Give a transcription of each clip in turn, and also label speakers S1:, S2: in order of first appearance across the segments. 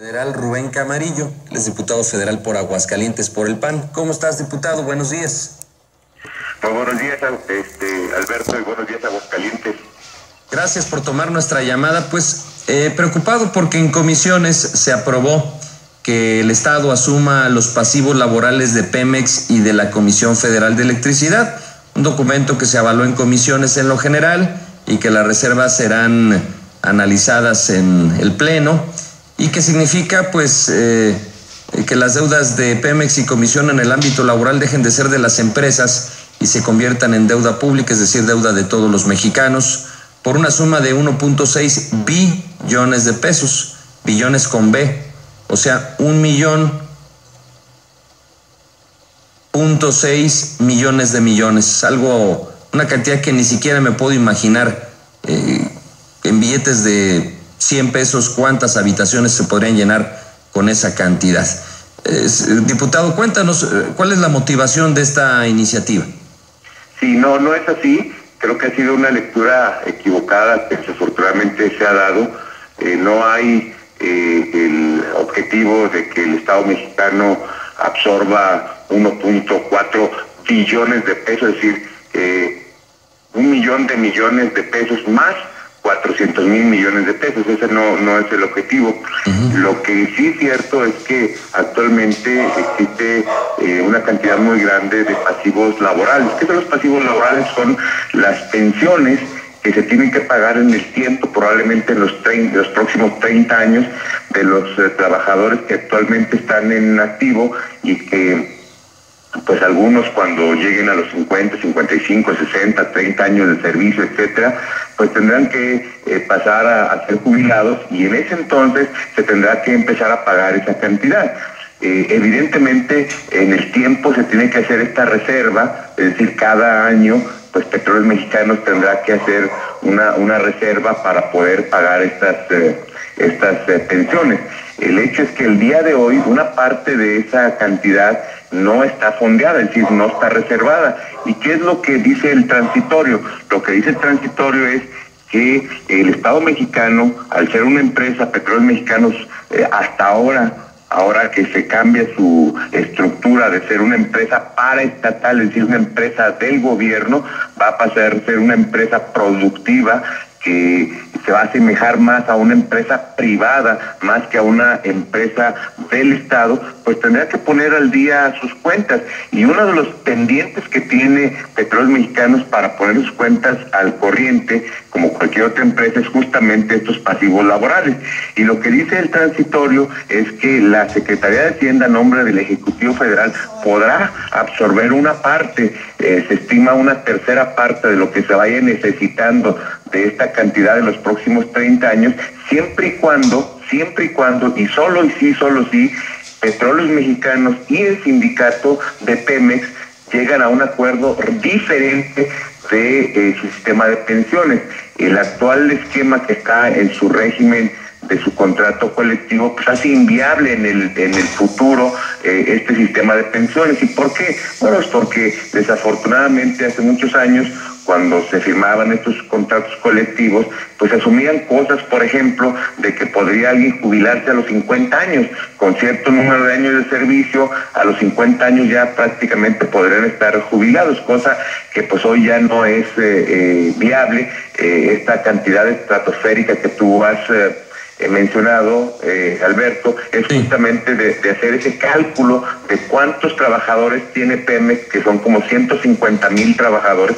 S1: Federal Rubén Camarillo, él es diputado federal por Aguascalientes por el PAN. ¿Cómo estás, diputado? Buenos días.
S2: Muy buenos días, Alberto, y buenos días, Aguascalientes.
S1: Gracias por tomar nuestra llamada. Preocupado porque en comisiones se aprobó que el Estado asuma los pasivos laborales de Pemex y de la Comisión Federal de Electricidad, un documento que se avaló en comisiones en lo general y que las reservas serán analizadas en el Pleno, y que significa que las deudas de Pemex y Comisión en el ámbito laboral dejen de ser de las empresas y se conviertan en deuda pública, es decir, deuda de todos los mexicanos, por una suma de 1.6 billones de pesos, billones con B, o sea, 1.6 millones de millones, una cantidad que ni siquiera me puedo imaginar. En billetes de 100 pesos, ¿cuántas habitaciones se podrían llenar con esa cantidad? Diputado, cuéntanos, ¿cuál es la motivación de esta iniciativa?
S2: Sí, no es así. Creo que ha sido una lectura equivocada que desafortunadamente se ha dado. No hay el objetivo de que el Estado mexicano absorba 1.4 billones de pesos, es decir, 1 millón de millones de pesos más 400 mil millones de pesos. Ese no es el objetivo. Lo que sí es cierto es que actualmente existe una cantidad muy grande de pasivos laborales. ¿Qué son los pasivos laborales? Son las pensiones que se tienen que pagar en el tiempo, probablemente en los próximos 30 años, de los trabajadores que actualmente están en activo, y que pues algunos, cuando lleguen a los 50, 55, 60, 30 años de servicio, etcétera, pues tendrán que pasar a ser jubilados, y en ese entonces se tendrá que empezar a pagar esa cantidad. Evidentemente, en el tiempo se tiene que hacer esta reserva, es decir, cada año pues Petróleos Mexicanos tendrá que hacer una reserva para poder pagar estas pensiones. El hecho es que el día de hoy una parte de esa cantidad no está fondeada, es decir, no está reservada. ¿Y qué es lo que dice el transitorio? Lo que dice el transitorio es que el Estado mexicano, al ser una empresa, Petróleos Mexicanos, hasta ahora que se cambia su estructura de ser una empresa paraestatal, es decir, una empresa del gobierno, va a pasar a ser una empresa productiva que se va a asemejar más a una empresa privada, más que a una empresa del Estado, pues tendrá que poner al día sus cuentas. Y uno de los pendientes que tiene Petróleos Mexicanos para poner sus cuentas al corriente, como cualquier otra empresa, es justamente estos pasivos laborales. Y lo que dice el transitorio es que la Secretaría de Hacienda, a nombre del Ejecutivo Federal, podrá absorber una parte, se estima una tercera parte de lo que se vaya necesitando de esta cantidad en los próximos 30 años, siempre y cuando, y solo si, Petróleos Mexicanos y el sindicato de Pemex llegan a un acuerdo diferente de su sistema de pensiones. El actual esquema que está en su régimen de su contrato colectivo, pues hace inviable en el futuro este sistema de pensiones. ¿Y por qué? Bueno, es porque desafortunadamente hace muchos años, cuando se firmaban estos contratos colectivos, pues asumían cosas, por ejemplo, de que podría alguien jubilarse a los 50 años, con cierto número de años de servicio, a los 50 años ya prácticamente podrían estar jubilados, cosa que pues hoy ya no es viable. Esta cantidad estratosférica que tú has mencionado, Alberto, es justamente de hacer ese cálculo de cuántos trabajadores tiene Pemex, que son como 150,000 trabajadores,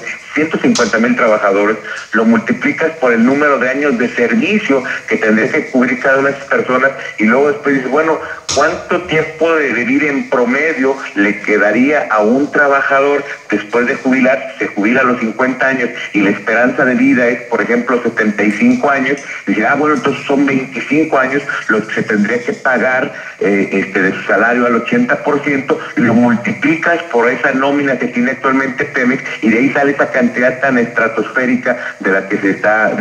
S2: lo multiplicas por el número de años de servicio que tendría que cubrir cada una de esas personas, y luego después dices, bueno, ¿cuánto tiempo de vivir en promedio le quedaría a un trabajador después de jubilar? Se jubila a los 50 años y la esperanza de vida es, por ejemplo, 75 años. Dice, bueno, entonces son 25 años los que se tendría que pagar de su salario al 80%, lo multiplicas por esa nómina que tiene actualmente Pemex, y de ahí sale esa cantidad tan estratosférica de la que se está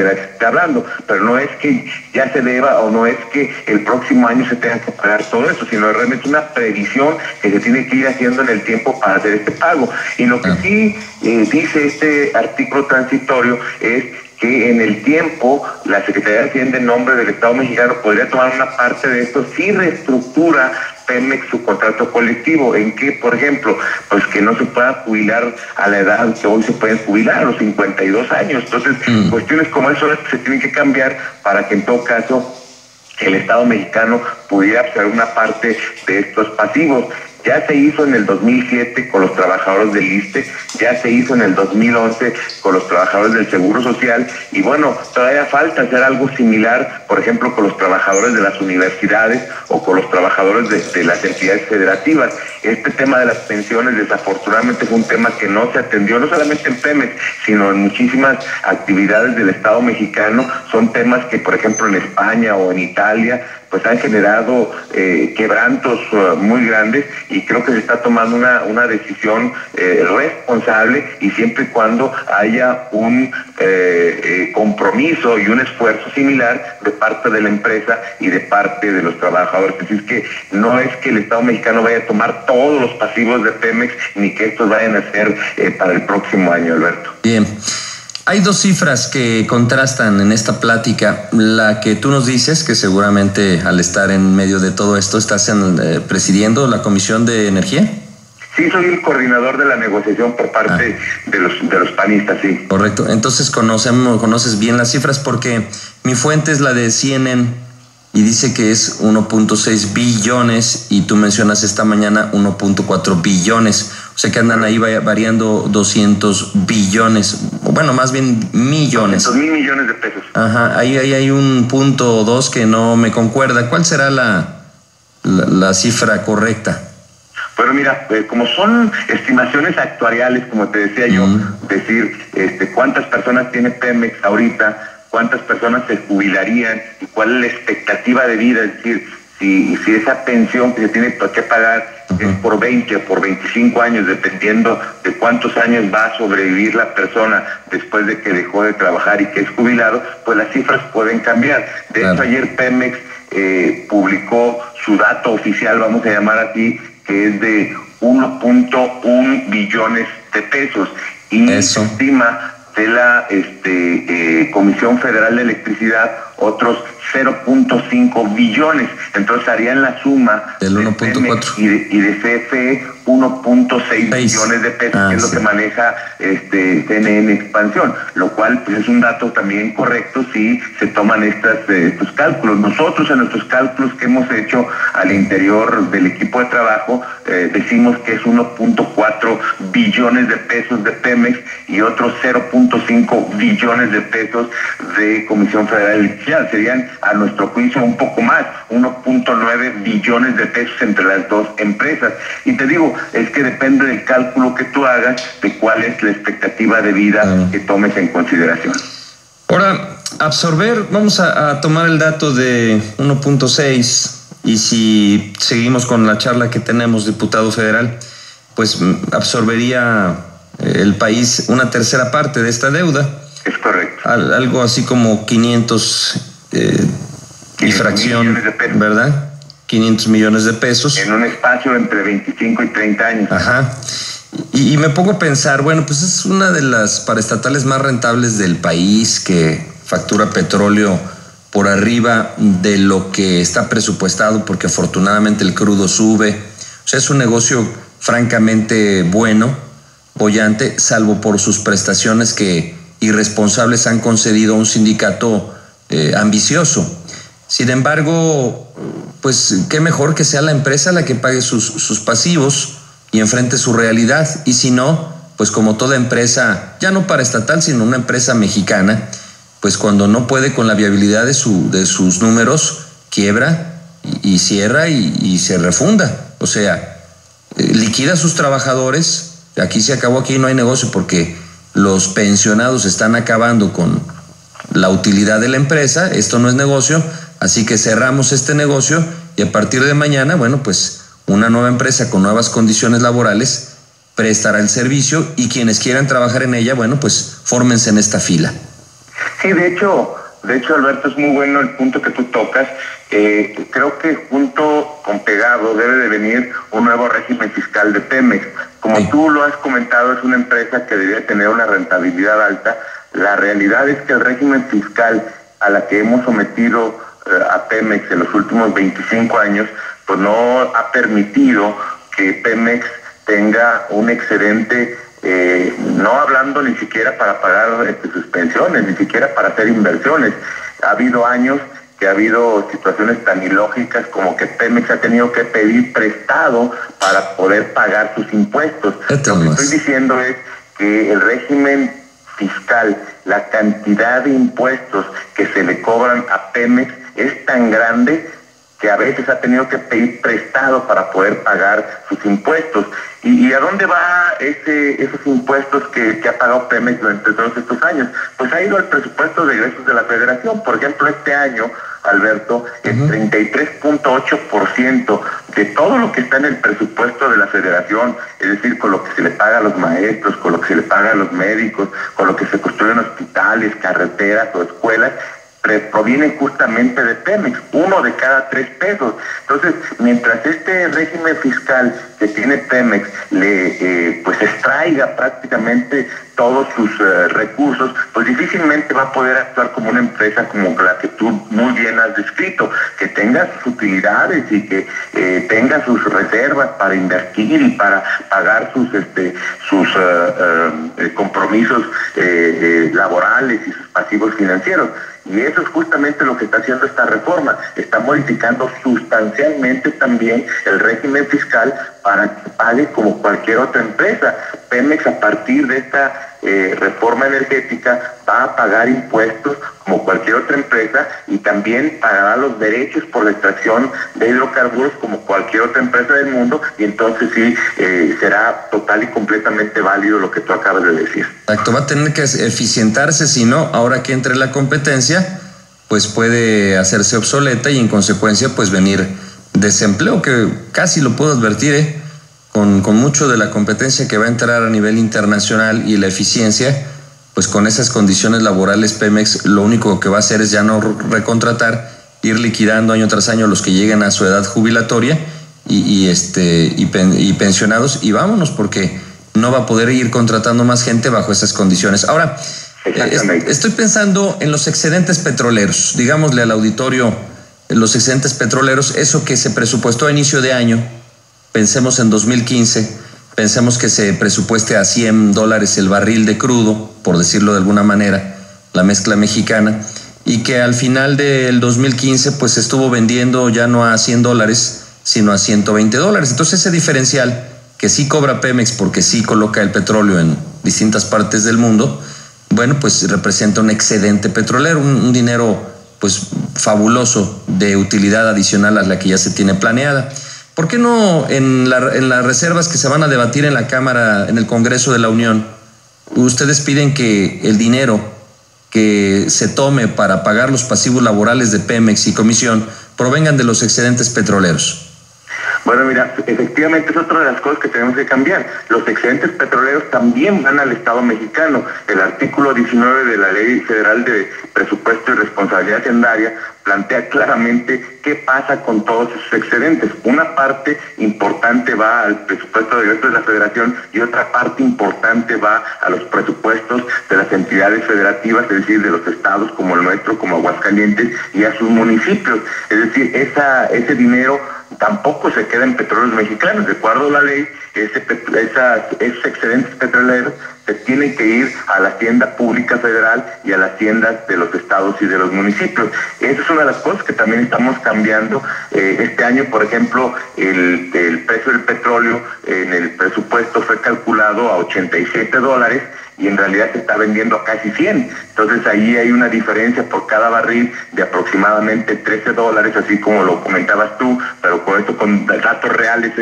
S2: hablando. Pero no es que ya se deba, o no es que el próximo año se tenga que pagar todo eso, sino realmente una previsión que se tiene que ir haciendo en el tiempo para hacer este pago. Y lo que sí dice este artículo transitorio es que en el tiempo la Secretaría de Hacienda en nombre del Estado mexicano podría tomar una parte de esto si reestructura Pemex su contrato colectivo, en que, por ejemplo, pues que no se pueda jubilar a la edad que hoy se pueden jubilar, a los 52 años. Entonces, cuestiones como eso se tienen que cambiar para que en todo caso el Estado mexicano pudiera absorber una parte de estos pasivos. Ya se hizo en el 2007 con los trabajadores del ISSSTE, ya se hizo en el 2011 con los trabajadores del Seguro Social, y bueno, todavía falta hacer algo similar, por ejemplo, con los trabajadores de las universidades o con los trabajadores de las entidades federativas. Este tema de las pensiones, desafortunadamente, fue un tema que no se atendió, no solamente en Pemex, sino en muchísimas actividades del Estado mexicano. Son temas que, por ejemplo, en España o en Italia, pues han generado quebrantos muy grandes, y creo que se está tomando una decisión responsable, y siempre y cuando haya un compromiso y un esfuerzo similar de parte de la empresa y de parte de los trabajadores. Es decir, que no es que el Estado mexicano vaya a tomar todos los pasivos de Pemex, ni que estos vayan a ser para el próximo año, Alberto.
S1: Bien. Hay dos cifras que contrastan en esta plática. La que tú nos dices, que seguramente al estar en medio de todo esto estás presidiendo la Comisión de Energía.
S2: Sí, soy el coordinador de la negociación por parte de los panistas, sí.
S1: Correcto. Entonces conoces bien las cifras, porque mi fuente es la de CNN y dice que es 1.6 billones y tú mencionas esta mañana 1.4 billones. O sea que andan ahí variando 200 billones, bueno, más bien millones.
S2: 200,000 millones de pesos.
S1: Ajá, ahí hay un punto o dos que no me concuerda. ¿Cuál será la cifra correcta?
S2: Bueno, mira, como son estimaciones actuariales, como te decía yo, decir cuántas personas tiene Pemex ahorita, cuántas personas se jubilarían y cuál es la expectativa de vida, es decir, si esa pensión que se tiene que pagar es por 20 o por 25 años, dependiendo de cuántos años va a sobrevivir la persona después de que dejó de trabajar y que es jubilado, pues las cifras pueden cambiar. De hecho, ayer Pemex publicó su dato oficial, vamos a llamar así, que es de 1.1 billones de pesos, y se estima de la Comisión Federal de Electricidad otros 0.5 billones. Entonces harían la suma
S1: del 1.4
S2: y de CFE 1.6 billones de pesos, que es lo que maneja CNN Expansión, lo cual pues es un dato también correcto si se toman estos cálculos. Nosotros en nuestros cálculos que hemos hecho al interior del equipo de trabajo decimos que es 1.4 billones de pesos de Pemex y otros 0.5 billones de pesos de Comisión Federal de Electricidad. Serían, a nuestro juicio, un poco más, 1.9 billones de pesos entre las dos empresas. Y te digo, es que depende del cálculo que tú hagas de cuál es la expectativa de vida que tomes en consideración.
S1: Ahora, absorber, vamos a tomar el dato de 1.6, y si seguimos con la charla que tenemos, diputado federal, pues absorbería el país una tercera parte de esta deuda.
S2: Es correcto.
S1: Algo así como 500 y fracción, ¿verdad? 500 millones de pesos.
S2: En un espacio entre 25 y 30 años.
S1: Ajá. Y me pongo a pensar, bueno, pues es una de las paraestatales más rentables del país, que factura petróleo por arriba de lo que está presupuestado, porque afortunadamente el crudo sube. O sea, es un negocio francamente bueno, boyante, salvo por sus prestaciones que irresponsables han concedido a un sindicato ambicioso. Sin embargo, pues qué mejor que sea la empresa la que pague sus pasivos y enfrente su realidad. Y si no, pues como toda empresa, ya no paraestatal, sino una empresa mexicana, pues cuando no puede con la viabilidad de sus números, quiebra y cierra y se refunda. O sea, liquida a sus trabajadores. Aquí se acabó, aquí no hay negocio, porque los pensionados están acabando con la utilidad de la empresa. Esto no es negocio, así que cerramos este negocio, y a partir de mañana, bueno, pues una nueva empresa con nuevas condiciones laborales prestará el servicio, y quienes quieran trabajar en ella, bueno, pues fórmense en esta fila.
S2: Sí, de hecho, Alberto, es muy bueno el punto que tú tocas. Creo que junto con pegado debe de venir un nuevo régimen fiscal de Pemex. Como tú lo has comentado, es una empresa que debería tener una rentabilidad alta, La realidad es que el régimen fiscal a la que hemos sometido a Pemex en los últimos 25 años, pues no ha permitido que Pemex tenga un excedente, no hablando ni siquiera para pagar sus pensiones, ni siquiera para hacer inversiones. Ha habido años que ha habido situaciones tan ilógicas como que Pemex ha tenido que pedir prestado para poder pagar sus impuestos. Lo que estoy diciendo es que el régimen fiscal, la cantidad de impuestos que se le cobran a Pemex es tan grande que a veces ha tenido que pedir prestado para poder pagar sus impuestos. ¿Y a dónde va esos impuestos que ha pagado Pemex durante todos estos años? Pues ha ido al presupuesto de egresos de la Federación. Por ejemplo, este año, Alberto, el 33.8% de todo lo que está en el presupuesto de la Federación, es decir, con lo que se le paga a los maestros, con lo que se le paga a los médicos, con lo que se construyen hospitales, carreteras o escuelas, provienen justamente de Pemex, 1 de cada 3 pesos. Entonces, mientras este régimen fiscal que tiene Pemex le pues extraiga prácticamente todos sus recursos, pues difícilmente va a poder actuar como una empresa como la que tú muy bien has descrito, que tenga sus utilidades y que tenga sus reservas para invertir y para pagar sus compromisos laborales y sus pasivos financieros. Y eso es justamente lo que está haciendo esta reforma. Está modificando sustancialmente también el régimen fiscal para que pague como cualquier otra empresa. Pemex, a partir de esta reforma energética, va a pagar impuestos como cualquier otra empresa y también pagará los derechos por la extracción de hidrocarburos como cualquier otra empresa del mundo, y entonces sí será total y completamente válido lo que tú acabas de decir.
S1: Exacto, va a tener que eficientarse, si no, ahora que entre la competencia, pues puede hacerse obsoleta y en consecuencia pues venir desempleo, que casi lo puedo advertir, con mucho de la competencia que va a entrar a nivel internacional y la eficiencia, pues con esas condiciones laborales Pemex lo único que va a hacer es ya no recontratar, ir liquidando año tras año los que lleguen a su edad jubilatoria y pensionados, y vámonos, porque no va a poder ir contratando más gente bajo esas condiciones. Ahora, estoy pensando en los excedentes petroleros, digámosle al auditorio, los excedentes petroleros, eso que se presupuestó a inicio de año. Pensemos en 2015, pensemos que se presupueste a $100 el barril de crudo, por decirlo de alguna manera, la mezcla mexicana, y que al final del 2015 pues se estuvo vendiendo ya no a $100, sino a $120. Entonces ese diferencial que sí cobra Pemex porque sí coloca el petróleo en distintas partes del mundo, bueno, pues representa un excedente petrolero, un dinero pues fabuloso de utilidad adicional a la que ya se tiene planeada. ¿Por qué no en las reservas que se van a debatir en la Cámara, en el Congreso de la Unión, ustedes piden que el dinero que se tome para pagar los pasivos laborales de Pemex y Comisión provengan de los excedentes petroleros?
S2: Bueno, mira, efectivamente es otra de las cosas que tenemos que cambiar. Los excedentes petroleros también van al Estado mexicano. El artículo 19 de la Ley Federal de Presupuesto y Responsabilidad Hacendaria plantea claramente qué pasa con todos esos excedentes. Una parte importante va al presupuesto de egresos de la Federación y otra parte importante va a los presupuestos de las entidades federativas, es decir, de los estados como el nuestro, como Aguascalientes, y a sus municipios. Es decir, ese dinero tampoco se queda en Petróleos Mexicanos. De acuerdo a la ley, esos excedentes petroleros se tienen que ir a la hacienda pública federal y a las haciendas de los estados y de los municipios. Esa es una de las cosas que también estamos cambiando. Este año, por ejemplo, el precio del petróleo en el presupuesto fue calculado a $87 y en realidad se está vendiendo a casi 100. Entonces ahí hay una diferencia por cada barril de aproximadamente $13, así como lo comentabas tú, pero con esto, con datos reales,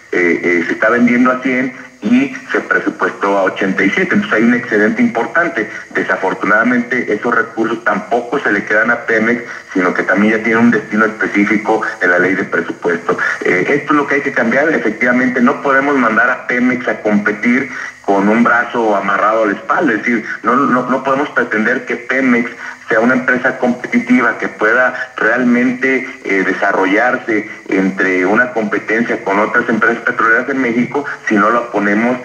S2: se está vendiendo a 100 y se presupuestó a 87. Entonces hay un excedente importante. Desafortunadamente esos recursos tampoco se le quedan a Pemex, sino que también ya tiene un destino específico en la ley de presupuesto. Esto es lo que hay que cambiar. Efectivamente no podemos mandar a Pemex a competir con un brazo amarrado a la espalda. Es decir, no podemos pretender que Pemex sea una empresa competitiva que pueda realmente desarrollarse entre una competencia con otras empresas petroleras en México, si no lo ponemos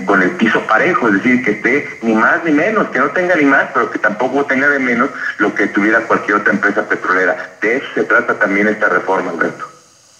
S2: con el piso parejo, es decir, que esté ni más ni menos, que no tenga ni más, pero que tampoco tenga de menos lo que tuviera cualquier otra empresa petrolera. De eso se trata también esta reforma, Alberto.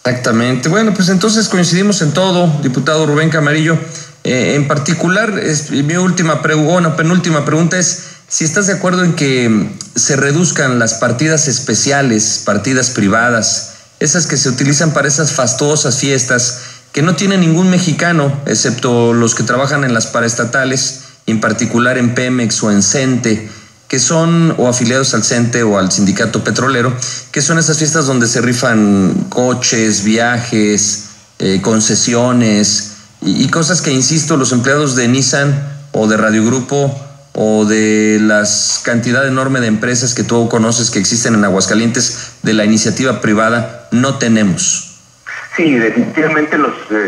S1: Exactamente. Bueno, pues entonces coincidimos en todo, diputado Rubén Camarillo. En particular, mi penúltima pregunta es si estás de acuerdo en que se reduzcan las partidas especiales, partidas privadas, esas que se utilizan para esas fastuosas fiestas que no tiene ningún mexicano, excepto los que trabajan en las paraestatales, en particular en Pemex o en CENTE, que son, o afiliados al CENTE o al sindicato petrolero, que son esas fiestas donde se rifan coches, viajes, concesiones y cosas que, insisto, los empleados de Nissan o de Radio Grupo o de las cantidad enorme de empresas que tú conoces que existen en Aguascalientes de la iniciativa privada no tenemos.
S2: Sí, definitivamente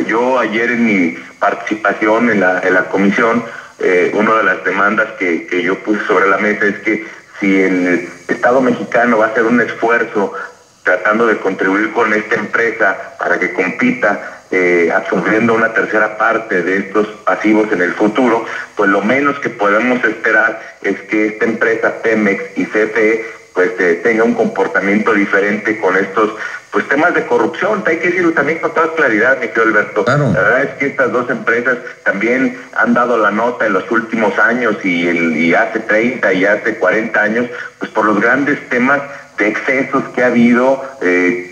S2: yo ayer en mi participación en la comisión, una de las demandas que yo puse sobre la mesa es que si el Estado mexicano va a hacer un esfuerzo tratando de contribuir con esta empresa para que compita, absorbiendo una tercera parte de estos pasivos en el futuro, pues lo menos que podemos esperar es que esta empresa Pemex y CFE pues tenga un comportamiento diferente con estos pues temas de corrupción. Hay que decirlo también con toda claridad, mi querido Alberto.
S1: Claro.
S2: La verdad es que estas dos empresas también han dado la nota en los últimos años y hace 30 y hace 40 años, pues por los grandes temas de excesos que ha habido.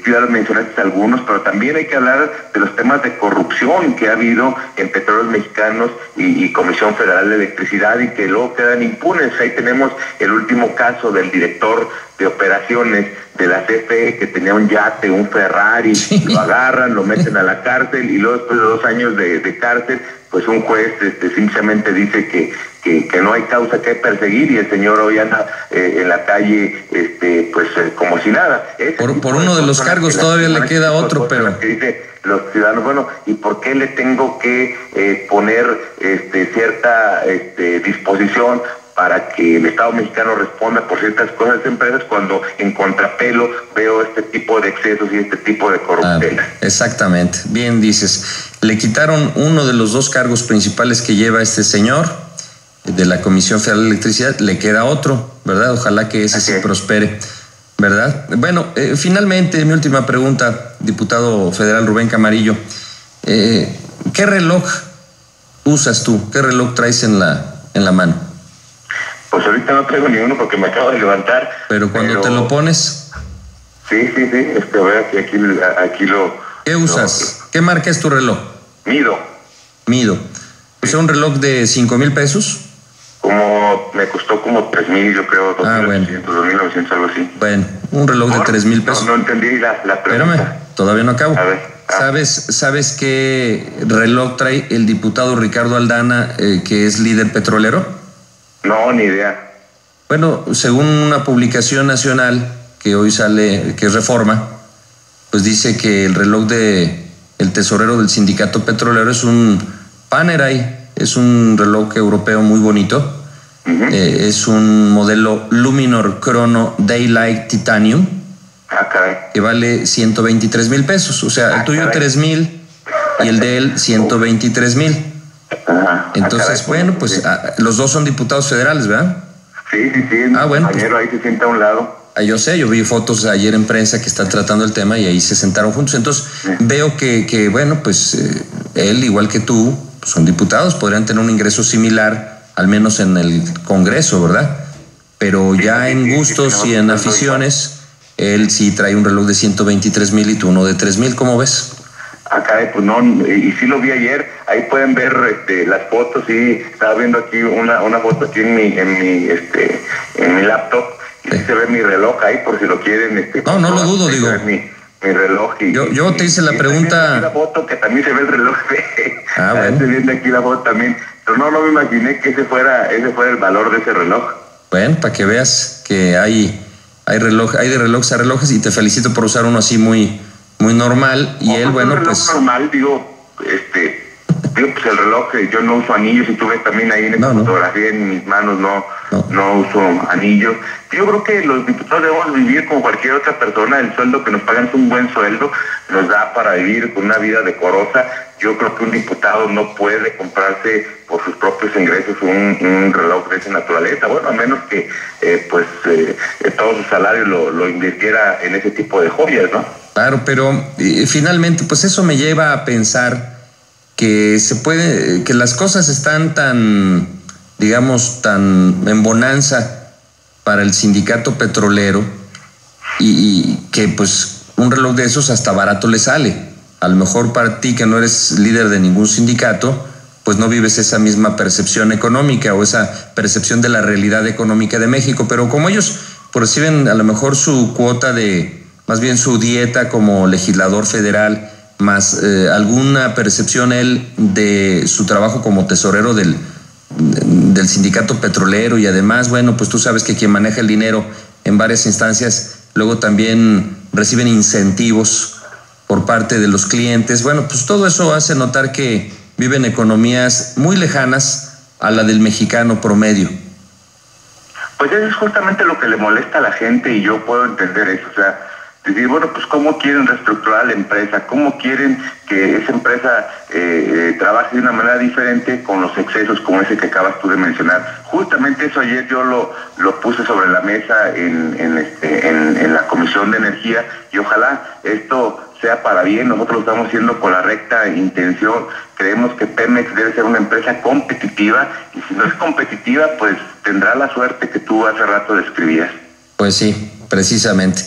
S2: Ya lo mencionaste algunos, pero también hay que hablar de los temas de corrupción que ha habido en Petróleos Mexicanos y Comisión Federal de Electricidad, y que luego quedan impunes. Ahí tenemos el último caso del director de operaciones de la CFE, que tenía un yate, un Ferrari, lo agarran, lo meten a la cárcel, y luego después de 2 años de cárcel, pues un juez simplemente dice que no hay causa que perseguir, y el señor hoy anda en la calle como si nada.
S1: Por uno de los cargos todavía le queda otro, pero
S2: que dice los ciudadanos, bueno, ¿y por qué le tengo que poner cierta disposición para que el Estado mexicano responda por ciertas cosas de empresas, cuando en contrapelo veo este tipo de excesos y este tipo de corrupción?
S1: Exactamente, bien dices. Le quitaron uno de los 2 cargos principales que lleva este señor de la Comisión Federal de Electricidad, le queda otro, ¿verdad? Ojalá que ese sí prospere, ¿verdad? Bueno, finalmente, mi última pregunta, diputado federal Rubén Camarillo. ¿Qué reloj usas tú? ¿Qué reloj traes en la mano?
S2: Pues ahorita no traigo ni uno porque me acabo de levantar.
S1: Pero cuando te lo pones...
S2: Sí. A ver, aquí lo...
S1: ¿Qué usas? ¿Qué marca es tu reloj?
S2: Mido.
S1: O sea, un reloj de 5,000 pesos.
S2: Me costó como 3,000, yo creo, 2,900, 2,900, algo así.
S1: Bueno, un reloj de 3,000 pesos.
S2: No entendí la pregunta.
S1: Espérame, todavía no acabo.
S2: A ver.
S1: ¿Sabes qué reloj trae el diputado Ricardo Aldana, que es líder petrolero?
S2: No, ni idea.
S1: Bueno, según una publicación nacional que hoy sale, que es Reforma, pues dice que el reloj de el tesorero del sindicato petrolero es un Panerai, es un reloj europeo muy bonito. Uh-huh. Es un modelo Luminor Chrono Daylight Titanium, que vale 123,000 pesos. O sea, el tuyo 3,000 y el de él 123,000. Entonces, bueno, pues los dos son diputados federales, ¿verdad?
S2: Sí.
S1: Bueno,
S2: pues, ahí se sienta a un lado.
S1: Yo sé, yo vi fotos ayer en prensa que están tratando el tema y ahí se sentaron juntos. Entonces, veo que bueno, pues él, igual que tú, pues, son diputados, podrían tener un ingreso similar, al menos en el Congreso, ¿verdad? Pero ya en gustos y en aficiones, él sí trae un reloj de 123,000 y tú uno de 3,000, ¿cómo ves?
S2: Pues no, y sí lo vi ayer. Ahí pueden ver las fotos. Sí, estaba viendo aquí una foto aquí en mi laptop, y sí se ve mi reloj ahí, por si lo quieren.
S1: No lo dudo, digo.
S2: Mi reloj.
S1: Yo te hice la pregunta.
S2: La foto que también se ve el reloj.
S1: Bueno.
S2: Estoy viendo aquí la foto también. Pero no me imaginé que ese fuera el valor de ese reloj.
S1: Bueno, para que veas que hay reloj, hay de relojes a relojes, y te felicito por usar uno así muy normal. Y él, bueno,
S2: pues normal, digo, Digo, pues el reloj, yo no uso anillos, y tú ves también ahí en esta fotografía en mis manos, no uso anillos. Yo creo que los diputados debemos vivir como cualquier otra persona. El sueldo que nos pagan es un buen sueldo, nos da para vivir con una vida decorosa. Yo creo que un diputado no puede comprarse por sus propios ingresos un reloj de esa naturaleza, bueno, a menos que todo su salario lo invirtiera en ese tipo de joyas, ¿no?
S1: Claro, pero finalmente, pues eso me lleva a pensar que que las cosas están tan, digamos, tan en bonanza para el sindicato petrolero y que pues un reloj de esos hasta barato le sale. A lo mejor para ti, que no eres líder de ningún sindicato, pues no vives esa misma percepción económica o esa percepción de la realidad económica de México, pero como ellos reciben a lo mejor su cuota más bien su dieta como legislador federal, más alguna percepción él de su trabajo como tesorero del sindicato petrolero, y además, bueno, pues tú sabes que quien maneja el dinero en varias instancias luego también reciben incentivos por parte de los clientes. Bueno, pues todo eso hace notar que viven economías muy lejanas a la del mexicano promedio.
S2: Pues eso es justamente lo que le molesta a la gente, y yo puedo entender eso. O sea, decir, bueno, pues cómo quieren reestructurar la empresa, cómo quieren que esa empresa trabaje de una manera diferente con los excesos como ese que acabas tú de mencionar. Justamente eso ayer yo lo puse sobre la mesa en la Comisión de Energía, y ojalá esto sea para bien. Nosotros lo estamos haciendo con la recta intención. Creemos que Pemex debe ser una empresa competitiva, y si no es competitiva, pues tendrá la suerte que tú hace rato describías.
S1: Pues sí, precisamente.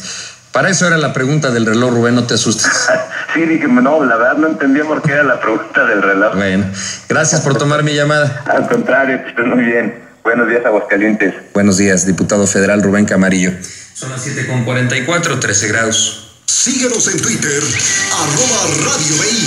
S1: Para eso era la pregunta del reloj, Rubén, no te asustes.
S2: Sí, dije, no, la verdad no entendía por qué era la pregunta del reloj.
S1: Bueno, gracias por tomar mi llamada.
S2: Al contrario, que estés muy bien. Buenos días, Aguascalientes.
S1: Buenos días, diputado federal Rubén Camarillo. Son las 7:44, 13 grados.
S3: Síguenos en Twitter, @Radio BI.